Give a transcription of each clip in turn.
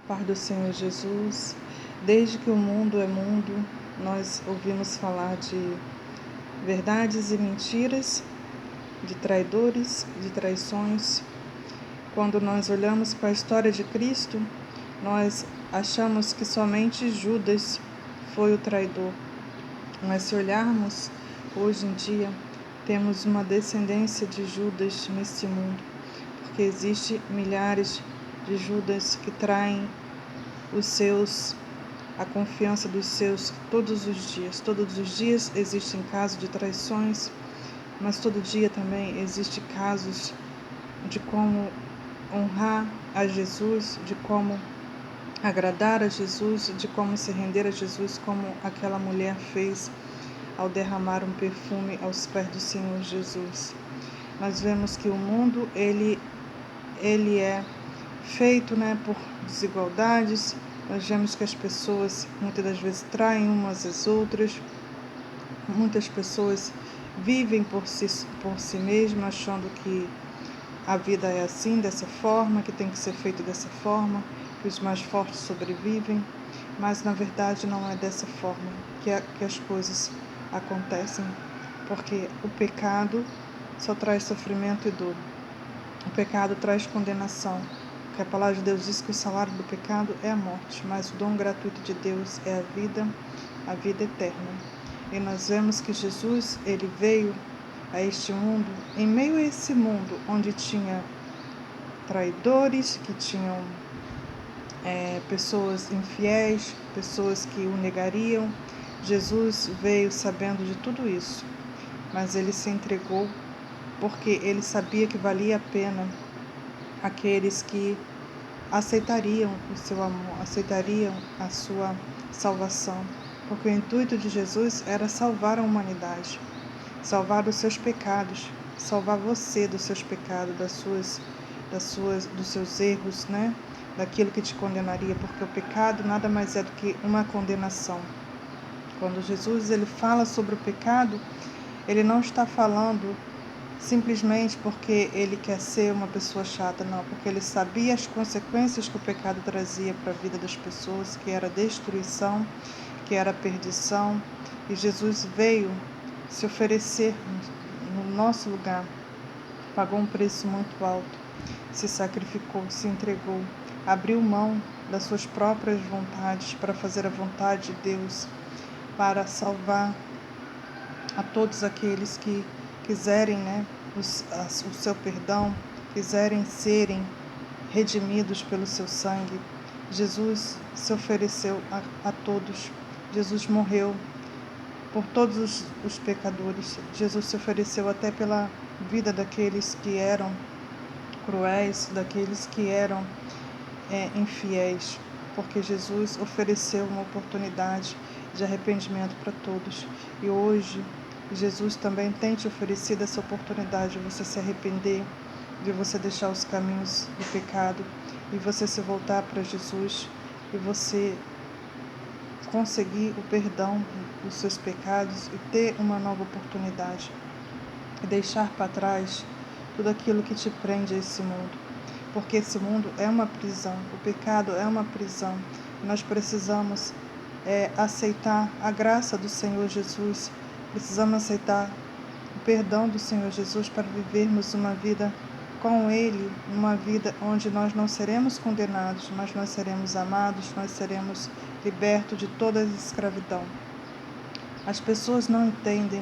Paz do Senhor Jesus. Desde que o mundo é mundo, nós ouvimos falar de verdades e mentiras, de traidores, de traições. Quando nós olhamos para a história de Cristo, nós achamos que somente Judas foi o traidor. Mas se olharmos hoje em dia, temos uma descendência de Judas nesse mundo, porque existe milhares de Judas que traem a confiança dos seus todos os dias. Todos os dias existem casos de traições, mas todo dia também existem casos de como honrar a Jesus, de como agradar a Jesus, de como se render a Jesus, como aquela mulher fez ao derramar um perfume aos pés do Senhor Jesus. Nós vemos que o mundo ele é feito, por desigualdades. Nós vemos que as pessoas muitas das vezes traem umas às outras. Muitas pessoas vivem por si mesmas, achando que a vida é assim, dessa forma, que tem que ser feito dessa forma, que os mais fortes sobrevivem. Mas na verdade não é dessa forma que as coisas acontecem, porque o pecado só traz sofrimento e dor. O pecado traz condenação, porque a palavra de Deus diz que o salário do pecado é a morte, mas o dom gratuito de Deus é a vida eterna. E nós vemos que Jesus, ele veio a este mundo, em meio a esse mundo onde tinha traidores, que tinham pessoas infiéis, pessoas que o negariam. Jesus veio sabendo de tudo isso, mas ele se entregou porque ele sabia que valia a pena aqueles que aceitariam o seu amor, aceitariam a sua salvação, porque o intuito de Jesus era salvar a humanidade, salvar dos seus pecados, salvar você dos seus pecados, dos seus erros, daquilo que te condenaria, porque o pecado nada mais é do que uma condenação. Quando Jesus ele fala sobre o pecado, ele não está falando simplesmente porque ele quer ser uma pessoa chata, não, porque ele sabia as consequências que o pecado trazia para a vida das pessoas, que era destruição, que era perdição, e Jesus veio se oferecer no nosso lugar, pagou um preço muito alto, se sacrificou, se entregou, abriu mão das suas próprias vontades para fazer a vontade de Deus, para salvar a todos aqueles que quiserem, o seu perdão, quiserem serem redimidos pelo seu sangue. Jesus se ofereceu a todos. Jesus morreu por todos os pecadores. Jesus se ofereceu até pela vida daqueles que eram cruéis, daqueles que eram infiéis, porque Jesus ofereceu uma oportunidade de arrependimento para todos. E hoje Jesus também tem te oferecido essa oportunidade de você se arrepender, de você deixar os caminhos do pecado e você se voltar para Jesus e você conseguir o perdão dos seus pecados e ter uma nova oportunidade e deixar para trás tudo aquilo que te prende a esse mundo, porque esse mundo é uma prisão, o pecado é uma prisão. Nós precisamos aceitar a graça do Senhor Jesus, precisamos aceitar o perdão do Senhor Jesus para vivermos uma vida com Ele, uma vida onde nós não seremos condenados, mas nós seremos amados, nós seremos libertos de toda a escravidão. As pessoas não entendem,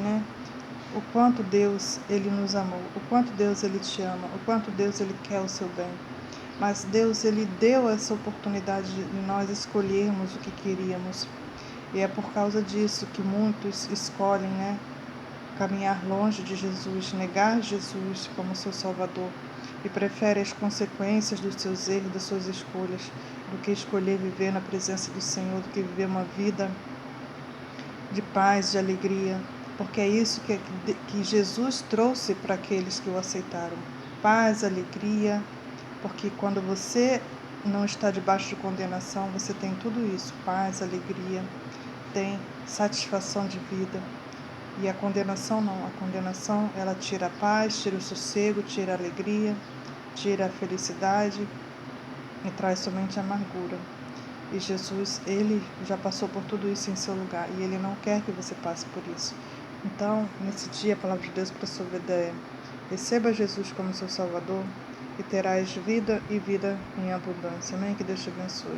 o quanto Deus ele nos amou, o quanto Deus ele te ama, o quanto Deus ele quer o seu bem. Mas Deus ele deu essa oportunidade de nós escolhermos o que queríamos. E é por causa disso que muitos escolhem, caminhar longe de Jesus, negar Jesus como seu Salvador e preferem as consequências dos seus erros, das suas escolhas, do que escolher viver na presença do Senhor, do que viver uma vida de paz, de alegria, porque é isso que Jesus trouxe para aqueles que o aceitaram. Paz, alegria, porque quando você não está debaixo de condenação, você tem tudo isso, paz, alegria, tem satisfação de vida. E a condenação não, a condenação ela tira a paz, tira o sossego, tira a alegria, tira a felicidade, e traz somente amargura. E Jesus, ele já passou por tudo isso em seu lugar e ele não quer que você passe por isso. Então, nesse dia, a palavra de Deus para sua vida é: receba Jesus como seu Salvador e terás vida e vida em abundância. Amém? Que Deus te abençoe.